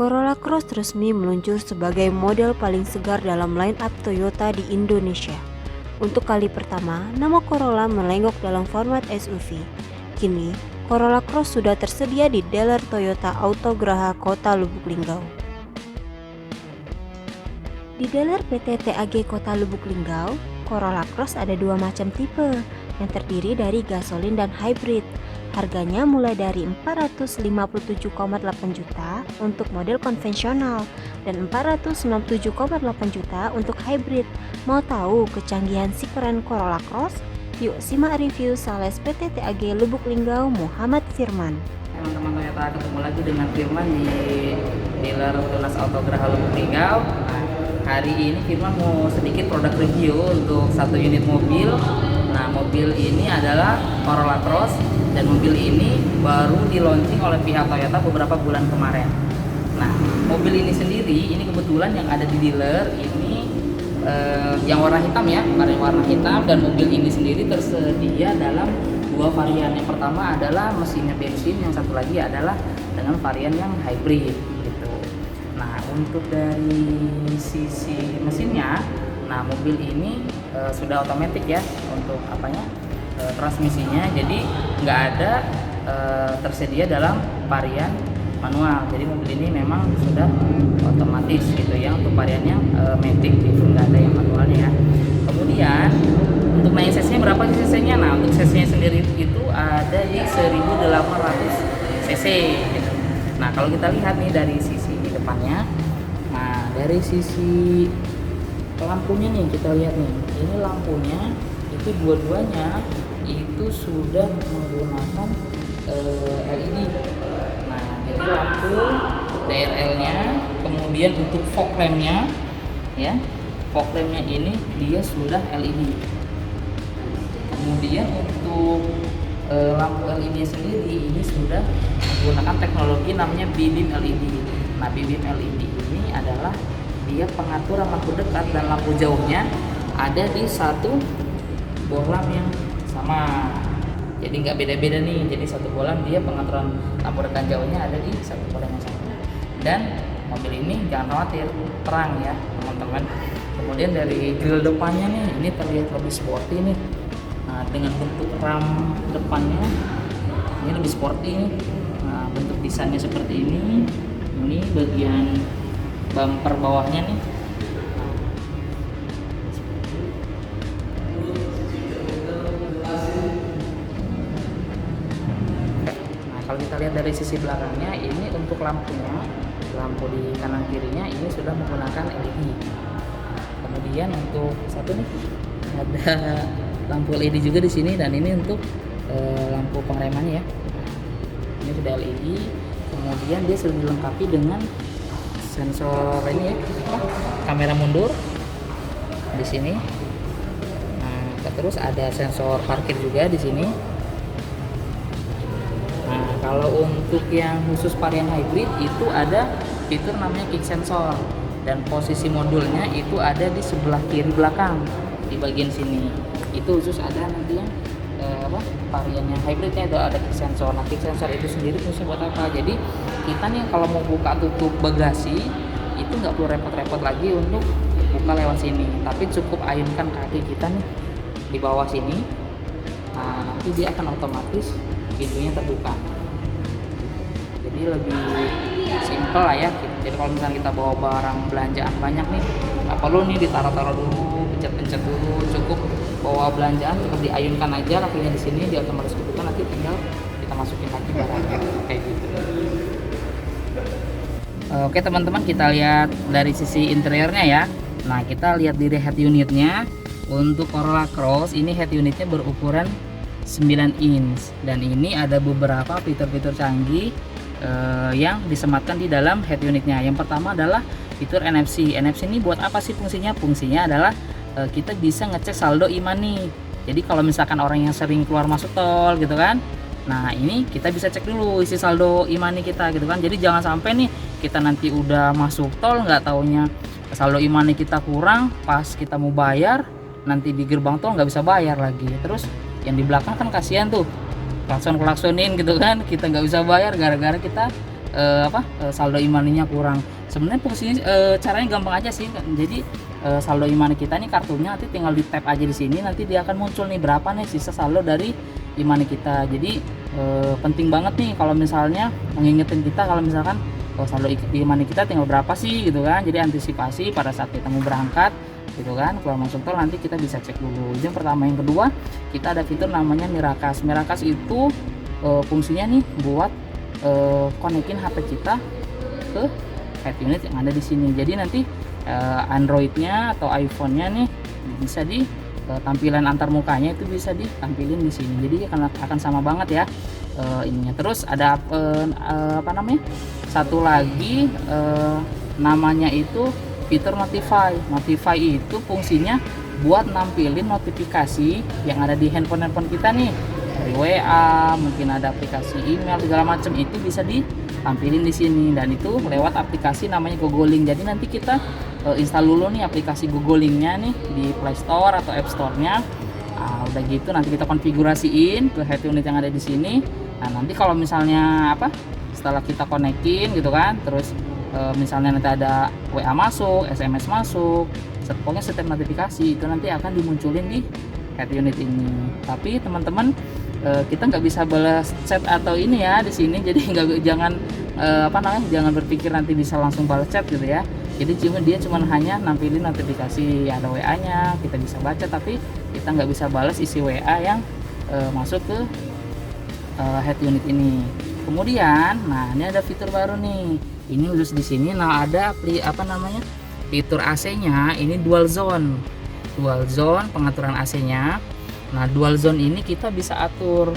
Corolla Cross resmi meluncur sebagai model paling segar dalam line-up Toyota di Indonesia. Untuk kali pertama, nama Corolla melenggok dalam format SUV. Kini, Corolla Cross sudah tersedia di dealer Toyota Autograha Kota Lubuk Linggau. Di dealer PT TAG Kota Lubuk Linggau, Corolla Cross ada dua macam tipe, yang terdiri dari gasolin dan hybrid. Harganya mulai dari 457,8 juta untuk model konvensional dan 497,8 juta untuk hybrid. Mau tahu kecanggihan si keren Corolla Cross? Yuk simak review sales PT TAG Lubuk Linggau Muhammad Firman. Teman-teman Toyota, ketemu lagi dengan Firman di dealer Tunas Autograha Lubuk Linggau. Nah, hari ini Firman mau sedikit produk review untuk satu unit mobil. Nah, mobil ini adalah Corolla Cross dan mobil ini baru di launching oleh pihak Toyota beberapa bulan kemarin. Nah, mobil ini sendiri, ini kebetulan yang ada di dealer ini yang warna hitam ya, warna hitam, dan mobil ini sendiri tersedia dalam dua varian. Yang pertama adalah mesinnya bensin, yang satu lagi adalah dengan varian yang hybrid gitu. Nah, untuk dari sisi mesinnya, nah mobil ini sudah otomatis ya untuk transmisinya, jadi nggak ada tersedia dalam varian manual. Jadi mobil ini memang sudah otomatis gitu ya. Untuk variannya matic itu nggak ada yang manualnya ya. Kemudian untuk naik cc-nya berapa sih cc-nya? Nah, untuk cc-nya sendiri itu ada di 1800 cc gitu. Nah, kalau kita lihat nih dari sisi depannya, nah dari sisi lampunya nih kita lihat nih, ini lampunya itu dua-duanya itu sudah menggunakan LED. Nah, jadi lampu DRL-nya, kemudian untuk fog lamp-nya ya, fog lamp-nya ini dia sudah LED. Kemudian untuk lampu LED sendiri ini sudah menggunakan teknologi namanya B-beam LED. Nah, B-beam LED ini adalah dia pengaturan lampu dekat dan lampu jauhnya ada di satu bohlam yang sama. Jadi nggak beda-beda nih. Jadi satu bohlam dia pengaturan lampu dekat jauhnya ada di satu bohlam yang sama. Dan mobil ini jangan khawatir, terang ya teman-teman. Kemudian dari grill depannya nih, ini terlihat lebih sporty nih. Nah, dengan bentuk ram depannya ini lebih sporty nih. Nah, bentuk desainnya seperti ini. Ini bagian bumper bawahnya nih. Nah, kalau kita lihat dari sisi belakangnya, ini untuk lampunya, lampu di kanan kirinya ini sudah menggunakan LED. Kemudian untuk satu nih ada lampu LED juga di sini, dan ini untuk lampu pengeremannya ya. Ini sudah LED. Kemudian dia sudah dilengkapi dengan sensor ini ya, kamera mundur di sini. Nah, terus ada sensor parkir juga di sini. Nah, kalau untuk yang khusus varian hybrid itu ada fitur namanya kick sensor, dan posisi modulnya itu ada di sebelah kiri belakang di bagian sini. Itu khusus ada nanti yang variannya hybridnya itu ada kick sensor. Nah, kick sensor itu sendiri fungsinya buat apa? Jadi kita nih kalau mau buka tutup bagasi itu nggak perlu repot-repot lagi untuk buka lewat sini, tapi cukup ayunkan kaki kita nih di bawah sini. Nah, nanti dia akan otomatis pintunya terbuka. Jadi lebih simple lah ya. Jadi kalau misalnya kita bawa barang belanjaan banyak nih, nggak perlu nih ditaruh-taruh dulu, pencet-pencet dulu, cukup bawa belanjaan cukup diayunkan aja kakinya di sini, dia otomatis kebuka, nanti tinggal kita masukin lagi barangnya kayak gitu. Oke teman-teman, kita lihat dari sisi interiornya ya. Nah, kita lihat dari head unitnya. Untuk Corolla Cross ini head unitnya berukuran 9 inch, dan ini ada beberapa fitur-fitur canggih yang disematkan di dalam head unitnya. Yang pertama adalah fitur NFC. NFC ini buat apa sih fungsinya? Fungsinya adalah kita bisa ngecek saldo e-money. Jadi kalau misalkan orang yang sering keluar masuk tol gitu kan, nah ini kita bisa cek dulu isi saldo e-money kita gitu kan. Jadi jangan sampai nih kita nanti udah masuk tol nggak taunya saldo e-money kita kurang, pas kita mau bayar nanti di gerbang tol nggak bisa bayar lagi. Terus yang di belakang kan kasihan tuh, klakson-klaksonin gitu kan, kita nggak bisa bayar gara-gara kita saldo e-money-nya kurang. Sebenarnya fungsinya caranya gampang aja sih. Jadi saldo e-money kita nih, kartunya nanti tinggal di tap aja di sini, nanti dia akan muncul nih berapa nih sisa saldo dari e-money kita. Jadi penting banget nih kalau misalnya mengingetin kita kalau misalkan saldo e-money kita tinggal berapa sih gitu kan. Jadi antisipasi pada saat kita mau berangkat gitu kan, keluar masuk tol, nanti kita bisa cek dulu. Itu yang pertama. Yang kedua, kita ada fitur namanya Mirakas. Mirakas itu fungsinya nih buat konekin HP kita ke head unit yang ada di sini. Jadi nanti Android-nya atau iPhone-nya nih bisa di tampilan antar mukanya itu bisa ditampilin di sini. Jadi akan sama banget ya ininya. Terus ada apa namanya? Satu lagi namanya itu fitur Notify. Notify itu fungsinya buat nampilin notifikasi yang ada di handphone kita nih, dari WA, mungkin ada aplikasi email segala macam, itu bisa ditampilin di sini, dan itu lewat aplikasi namanya Googling. Jadi nanti kita install dulu nih aplikasi Googlingnya nih di Play Store atau App Store-nya. Udah gitu nanti kita konfigurasiin ke head unit yang ada di sini. Nah, nanti kalau misalnya setelah kita konekin gitu kan, terus misalnya nanti ada WA masuk, SMS masuk, pokoknya setiap notifikasi itu nanti akan dimunculin di head unit ini. Tapi teman-teman, kita nggak bisa balas chat atau ini ya di sini, jadi jangan berpikir nanti bisa langsung balas chat gitu ya. Jadi dia cuma hanya nampilin notifikasi, ada WA-nya kita bisa baca, tapi kita nggak bisa balas isi WA yang masuk ke head unit ini. Kemudian, nah ini ada fitur baru nih. Ini khusus di sini. Nah, ada fitur AC-nya ini dual zone. Dual zone pengaturan AC-nya. Nah, dual zone ini kita bisa atur.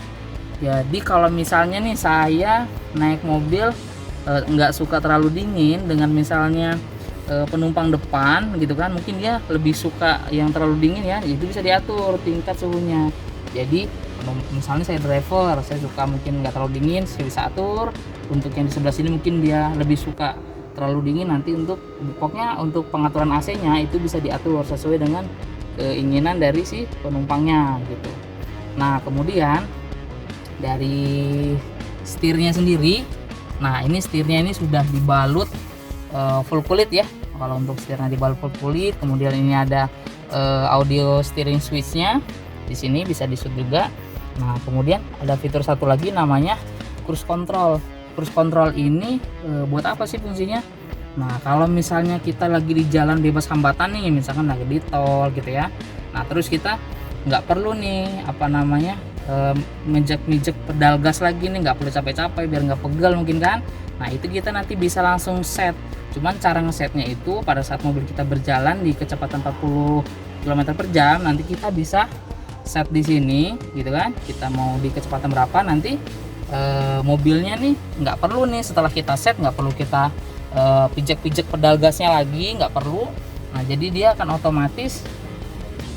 Jadi kalau misalnya nih saya naik mobil nggak suka terlalu dingin dengan misalnya penumpang depan gitu kan, mungkin dia lebih suka yang terlalu dingin ya, itu bisa diatur tingkat suhunya. Jadi misalnya saya driver, saya suka mungkin nggak terlalu dingin, saya bisa atur. Untuk yang di sebelah sini mungkin dia lebih suka terlalu dingin, nanti pokoknya untuk pengaturan AC-nya itu bisa diatur sesuai dengan keinginan dari si penumpangnya gitu. Nah, kemudian dari setirnya sendiri, nah ini setirnya ini sudah dibalut full kulit ya. Kalau untuk setirnya dibalut full kulit, kemudian ini ada audio steering switch-nya di sini bisa di-shoot juga. Nah, kemudian ada fitur satu lagi namanya cruise control. Cruise control ini buat apa sih fungsinya? Nah, kalau misalnya kita lagi di jalan bebas hambatan nih, misalkan lagi di tol gitu ya. Nah, terus kita nggak perlu nih mijek pedal gas lagi nih, nggak perlu capek-capek biar nggak pegal mungkin kan. Nah, itu kita nanti bisa langsung set. Cuman cara ngesetnya itu pada saat mobil kita berjalan di kecepatan 40 km per jam, nanti kita bisa set di sini gitu kan. Kita mau di kecepatan berapa, nanti mobilnya nih nggak perlu nih setelah kita set, nggak perlu kita pijak-pijak pedal gasnya lagi, nggak perlu. Nah, jadi dia akan otomatis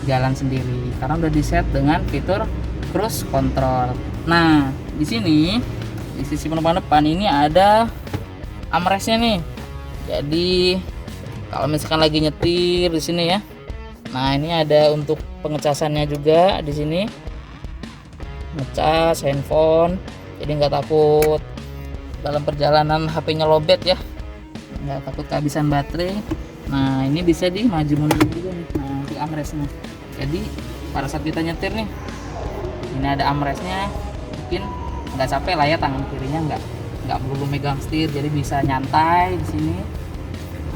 jalan sendiri karena udah di set dengan fitur cruise control. Nah, di sini di sisi penumpang depan ini ada armrestnya nih. Jadi kalau misalkan lagi nyetir di sini ya. Nah, ini ada untuk pengecasannya juga di sini. Ngecas handphone. Jadi nggak takut dalam perjalanan HP-nya lowbat ya. Nggak takut kehabisan baterai. Nah, ini bisa di maju mundur juga nih. Nah, di armrestnya. Jadi pada saat kita nyetir nih, ini ada armrestnya. Mungkin nggak capek lah ya, tangan kirinya nggak perlu megang setir, jadi bisa nyantai di sini.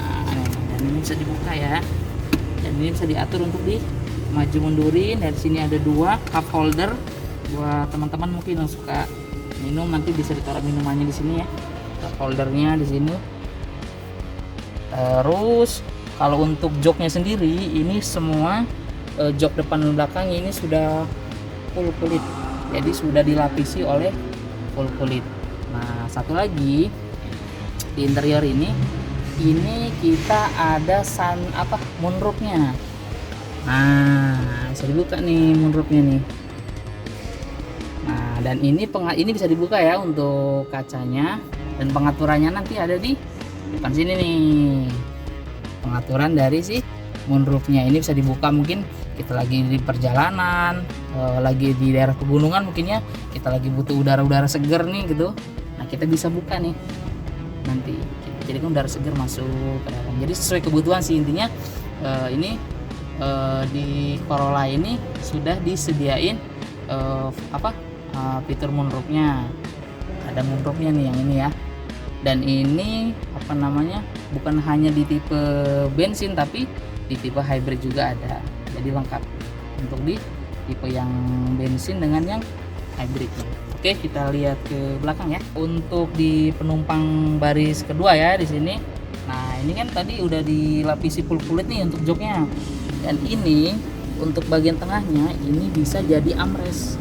Nah, dan ini bisa dibuka ya. Dan ini bisa diatur untuk di maju mundurin. Dari sini ada dua cup holder buat teman-teman mungkin yang suka minum, nanti bisa ditaruh minumannya di sini ya. Cup holdernya di sini. Terus kalau untuk joknya sendiri, ini semua jok depan dan belakang ini sudah full kulit. Jadi sudah dilapisi oleh full kulit. Nah, satu lagi di interior ini kita ada moonroofnya. Nah, bisa dibuka nih moonroofnya nih. Nah, dan ini bisa dibuka ya untuk kacanya, dan pengaturannya nanti ada di depan sini nih. Pengaturan dari si moonroofnya ini bisa dibuka, mungkin kita lagi di perjalanan, lagi di daerah pegunungan mungkin ya, kita lagi butuh udara-udara seger nih gitu. Nah, kita bisa buka nih nanti. Jadi kan udara segar masuk ke dalam. Jadi sesuai kebutuhan sih intinya. Ini di Corolla ini sudah disediain fitur moonroofnya. Ada moonroofnya nih yang ini ya. Dan ini bukan hanya di tipe bensin tapi di tipe hybrid juga ada. Jadi lengkap untuk di tipe yang bensin dengan yang hybridnya. Oke, kita lihat ke belakang ya. Untuk di penumpang baris kedua ya di sini. Nah, ini kan tadi udah dilapisi full kulit nih untuk joknya. Dan ini untuk bagian tengahnya ini bisa jadi armrest.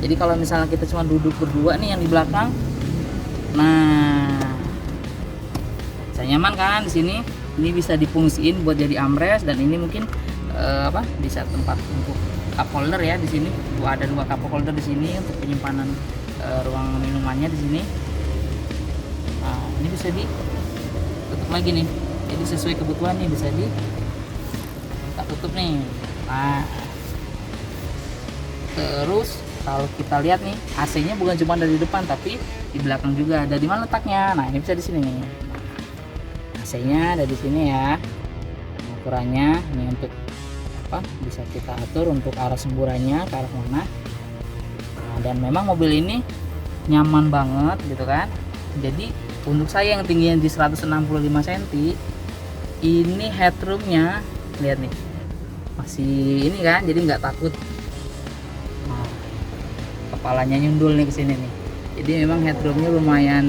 Jadi kalau misalnya kita cuma duduk berdua nih yang di belakang, nah, bisa nyaman kan di sini. Ini bisa difungsiin buat jadi armrest dan ini mungkin bisa tempat untuk cup holder ya di sini. Ada 2 cup holder di sini untuk penyimpanan ruang minumannya di sini. Nah, ini bisa ditutup lagi nih. Jadi sesuai kebutuhan nih bisa kita tutup nih. Nah, terus kalau kita lihat nih AC-nya bukan cuma dari depan tapi di belakang juga. Ada di mana letaknya? Nah, ini bisa di sini nih. AC-nya ada di sini ya. Ukurannya ini untuk bisa kita atur untuk arah semburannya ke arah mana. Nah, dan memang mobil ini nyaman banget gitu kan. Jadi untuk saya yang tingginya di 165 cm, ini headroomnya lihat nih masih ini kan, jadi nggak takut. Nah, kepalanya nyundul nih ke sini nih. Jadi memang headroomnya lumayan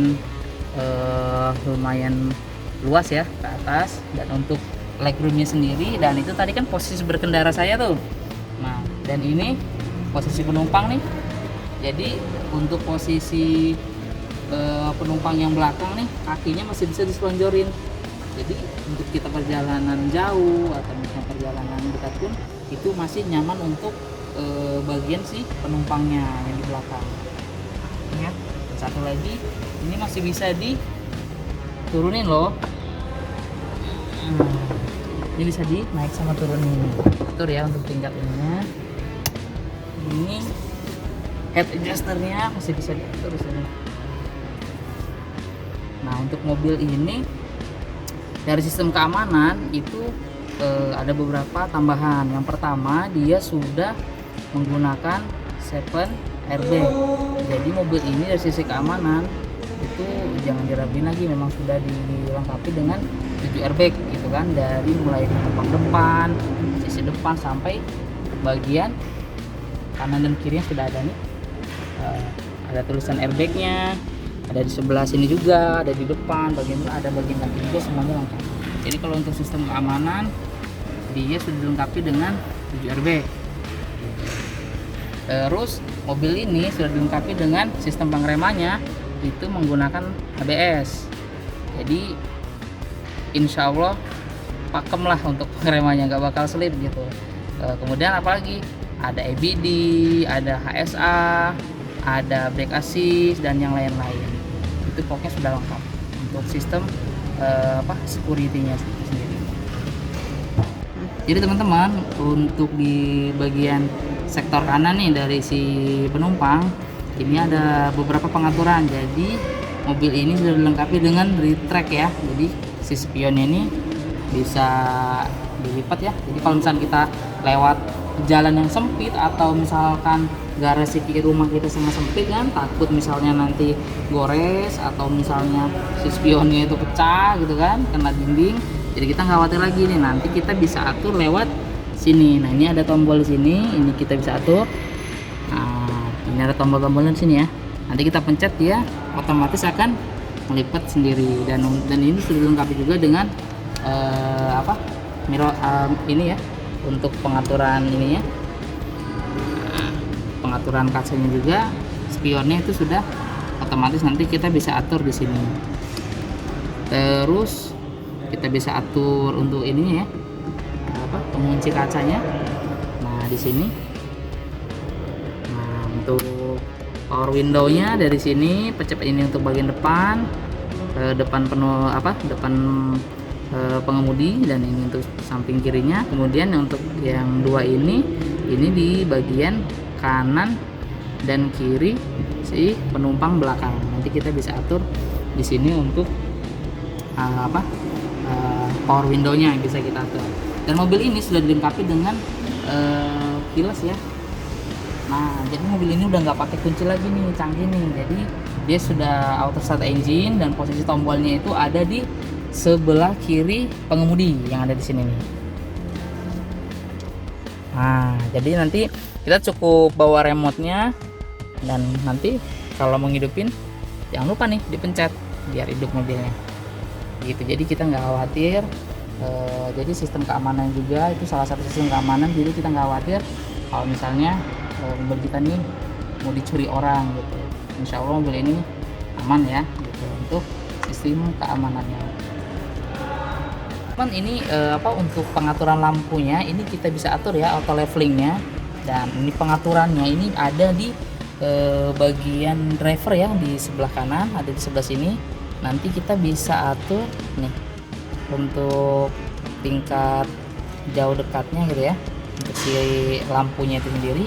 luas ya ke atas. Dan untuk legroomnya sendiri, dan itu tadi kan posisi berkendara saya tuh. Nah, dan ini posisi penumpang nih. Jadi untuk posisi penumpang yang belakang nih, kakinya masih bisa diselonjorin. Jadi untuk kita perjalanan jauh atau misalnya perjalanan dekat pun itu masih nyaman untuk bagian si penumpangnya yang di belakang. Ingat, satu lagi, ini masih bisa diturunin loh. Ini bisa naik sama turunin. Atur ya untuk tingkat ininya. Ini head adjusternya masih bisa diatur di sini. Nah, untuk mobil ini dari sistem keamanan itu ada beberapa tambahan. Yang pertama, dia sudah menggunakan 7 airbag. Jadi mobil ini dari sisi keamanan itu jangan diraguin lagi, memang sudah dilengkapi dengan 7 airbag gitu kan, dari mulai penumpang depan, sisi depan sampai bagian kanan dan kirinya sudah ada nih. Ada tulisan airbagnya, ada di sebelah sini juga, ada di depan, bagian ada bagian kaki juga, semuanya lengkap. Jadi kalau untuk sistem keamanan dia sudah dilengkapi dengan 7 airbag. Terus mobil ini sudah dilengkapi dengan sistem pengeremannya itu menggunakan ABS. Jadi insya Allah pakem lah untuk pengeremannya, nggak bakal slip gitu. Kemudian apalagi ada EBD, ada HSA, ada brake assist dan yang lain-lain. Itu pokoknya sudah lengkap untuk sistem security-nya sendiri. Jadi teman-teman, untuk di bagian sektor kanan nih dari si penumpang ini ada beberapa pengaturan. Jadi mobil ini sudah dilengkapi dengan retract ya. Jadi si spionnya ini bisa dilipat ya. Jadi kalau misalnya kita lewat jalan yang sempit atau misalkan garasi rumah kita sangat sempit kan, takut misalnya nanti gores atau misalnya si spionnya itu pecah gitu kan, kena dinding. Jadi kita nggak khawatir lagi nih, nanti kita bisa atur lewat sini. Nah, ini ada tombol di sini, ini kita bisa atur. Nah, ini ada tombol-tombolnya di sini ya. Nanti kita pencet, dia otomatis akan melipat sendiri. Dan ini sudah dilengkapi juga dengan mirror ini ya, untuk pengaturan ininya, pengaturan kacanya juga, spionnya itu sudah otomatis nanti kita bisa atur di sini. Terus kita bisa atur untuk ininya ya, pengunci kacanya. Nah, di sini. Nah, untuk power window-nya dari sini, pencet ini untuk bagian depan, depan depan pengemudi, dan ini untuk samping kirinya. Kemudian untuk yang dua ini di bagian kanan dan kiri si penumpang belakang. Nanti kita bisa atur di sini untuk power window-nya bisa kita atur. Dan mobil ini sudah dilengkapi dengan keyless ya. Nah, jadi mobil ini udah nggak pakai kunci lagi nih, canggih nih. Jadi dia sudah auto start engine dan posisi tombolnya itu ada di sebelah kiri pengemudi yang ada di sini nih. Nah, jadi nanti kita cukup bawa remote-nya dan nanti kalau mau ngidupin jangan lupa nih dipencet biar hidup mobilnya. Gitu. Jadi kita nggak khawatir. Jadi sistem keamanan juga itu salah satu sistem keamanan. Jadi kita nggak khawatir kalau misalnya mobil kita nih mau dicuri orang gitu. Insya Allah mobil ini aman ya gitu untuk sistem keamanannya. Ini untuk pengaturan lampunya ini kita bisa atur ya auto levelingnya, dan ini pengaturannya ini ada di bagian driver ya di sebelah kanan, ada di sebelah sini. Nanti kita bisa atur nih untuk tingkat jauh dekatnya gitu ya untuk si lampunya itu sendiri.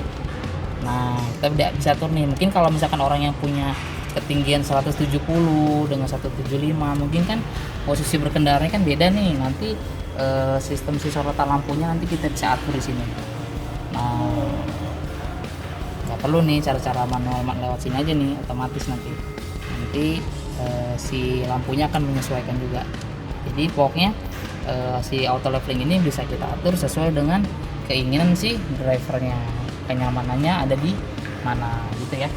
Nah, kita tidak bisa atur nih. Mungkin kalau misalkan orang yang punya ketinggian 170 dengan 175, mungkin kan posisi berkendaranya kan beda nih. Nanti sistem si sorotan lampunya nanti kita bisa atur di sini. Nah, nggak perlu nih cara-cara manual lewat sini aja nih, otomatis nanti si lampunya akan menyesuaikan juga. Jadi pokoknya si auto leveling ini bisa kita atur sesuai dengan keinginan si drivernya, kenyamanannya ada di mana gitu ya.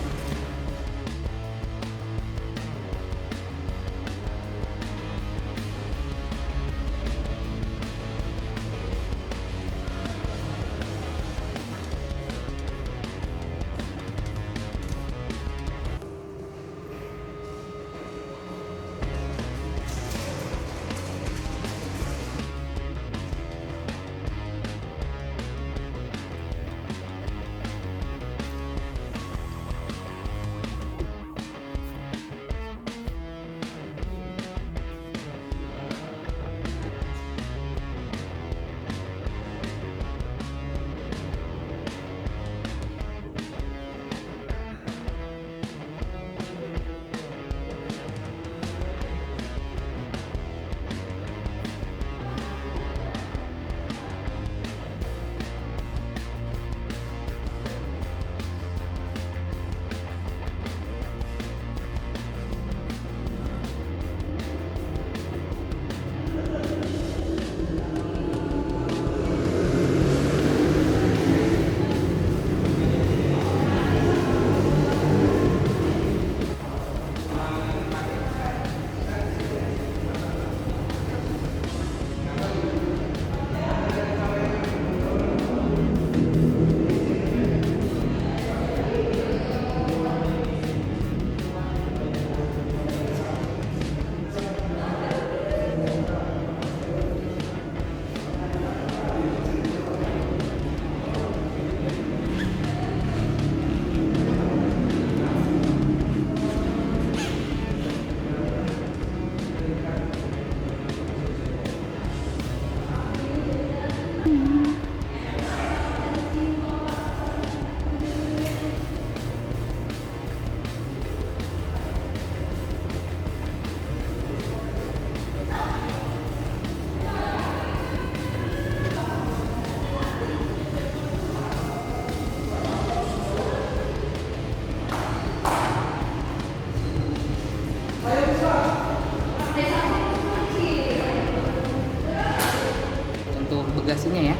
Bagasinya ya,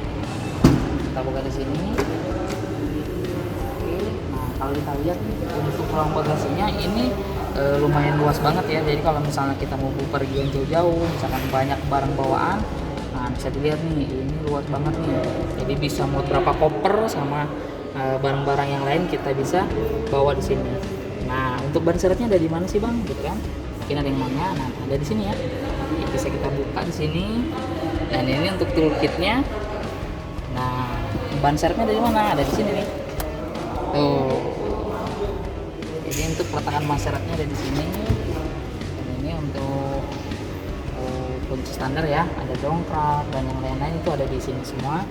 kita buka di sini. Oke, nah kalau kita lihat untuk ruang bagasinya ini lumayan luas banget ya. Jadi kalau misalnya kita mau pergian jauh-jauh, misalkan banyak barang bawaan, nah bisa dilihat nih, ini luas banget nih. Jadi bisa muat berapa koper sama barang-barang yang lain kita bisa bawa di sini. Nah, untuk ban serepnya ada di mana sih bang? Gitu kan? Mungkin ada yang nanya. Nah, ada di sini ya. Bisa kita buka di sini. Dan ini untuk toolkitnya. Nah, ban serepnya dari mana? Ada di sini nih. Tuh. Jadi untuk peletakan ban serepnya ada di sini. Dan ini untuk kunci standar ya. Ada dongkrak dan yang lain-lain itu ada di sini semua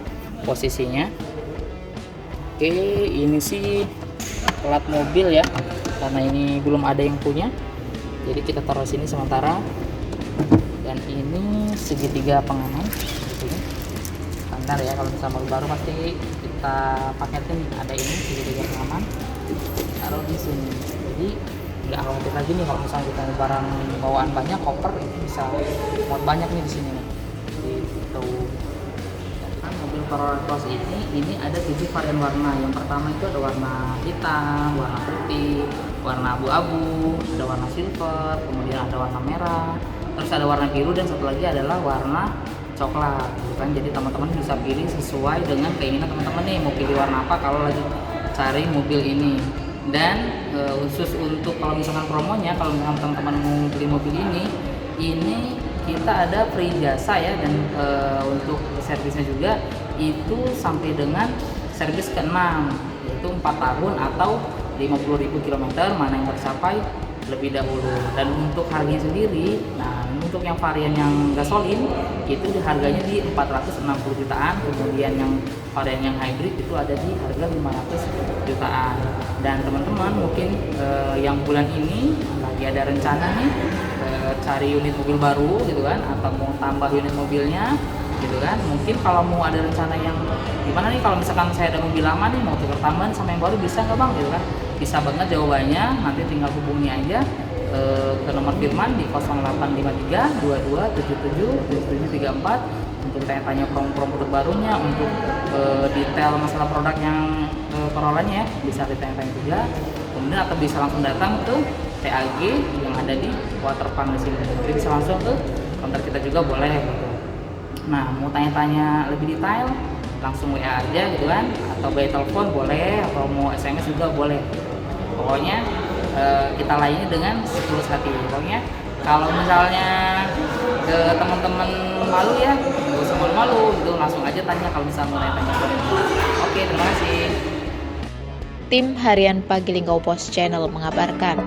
posisinya. Oke, ini sih plat mobil ya. Karena ini belum ada yang punya. Jadi kita taruh sini sementara. Dan kemudian ini segitiga pengaman gitu ya. Standar ya, kalau misalnya mobil baru pasti kita paketin ada ini segitiga pengaman, taruh di sini. Jadi nggak khawatir lagi nih kalau misalnya kita barang bawaan banyak, koper itu bisa muat banyak nih di sini nih. Gitu. Nah, mobil Corolla Cross ini ada 7 varian warna. Yang pertama itu ada warna hitam, warna putih, warna abu-abu, ada warna silver, kemudian ada warna merah, terus ada warna biru, dan satu lagi adalah warna coklat gitu kan. Jadi teman-teman bisa pilih sesuai dengan keinginan teman-teman nih, mau pilih warna apa kalau lagi cari mobil ini. Dan khusus untuk kalau misalkan promonya, kalau misalkan teman-teman mau beli mobil ini kita ada free jasa ya, dan untuk servisnya juga itu sampai dengan servis ke-6, yaitu 4 tahun atau 50.000 km, mana yang tercapai lebih dahulu. Dan untuk harganya sendiri, nah untuk yang varian yang gasolin itu harganya di 460 jutaan, kemudian yang varian yang hybrid itu ada di harga 500 jutaan. Dan teman-teman mungkin yang bulan ini lagi ada rencana nih cari unit mobil baru gitu kan, atau mau tambah unit mobilnya gitu kan. Mungkin kalau mau ada rencana yang gimana nih, kalau misalkan saya ada mobil lama nih mau tukar tambahan sama yang baru, bisa nggak bang gitu kan? Bisa banget jawabannya, nanti tinggal hubungi aja ke nomor Firman di 0853 22 77 7734 untuk tanya-tanya promo-promo terbarunya, untuk detail masalah produk yang Corollanya ya, bisa ditanya-tanya juga. Kemudian atau bisa langsung datang ke TAG yang ada di Waterpark di sini. Jadi bisa langsung ke counter kita juga boleh gitu. Nah, mau tanya-tanya lebih detail langsung WA aja gitu kan, atau by telepon boleh, atau mau SMS juga boleh. Pokoknya kita layani dengan setulus hati. Pokoknya kalau misalnya teman-teman malu ya, nggak usah malu-malu gitu, langsung aja tanya kalau misalnya mau tanya-tanya. Oke, terima kasih. Tim Harian Pagi Linggau Pos Channel mengabarkan,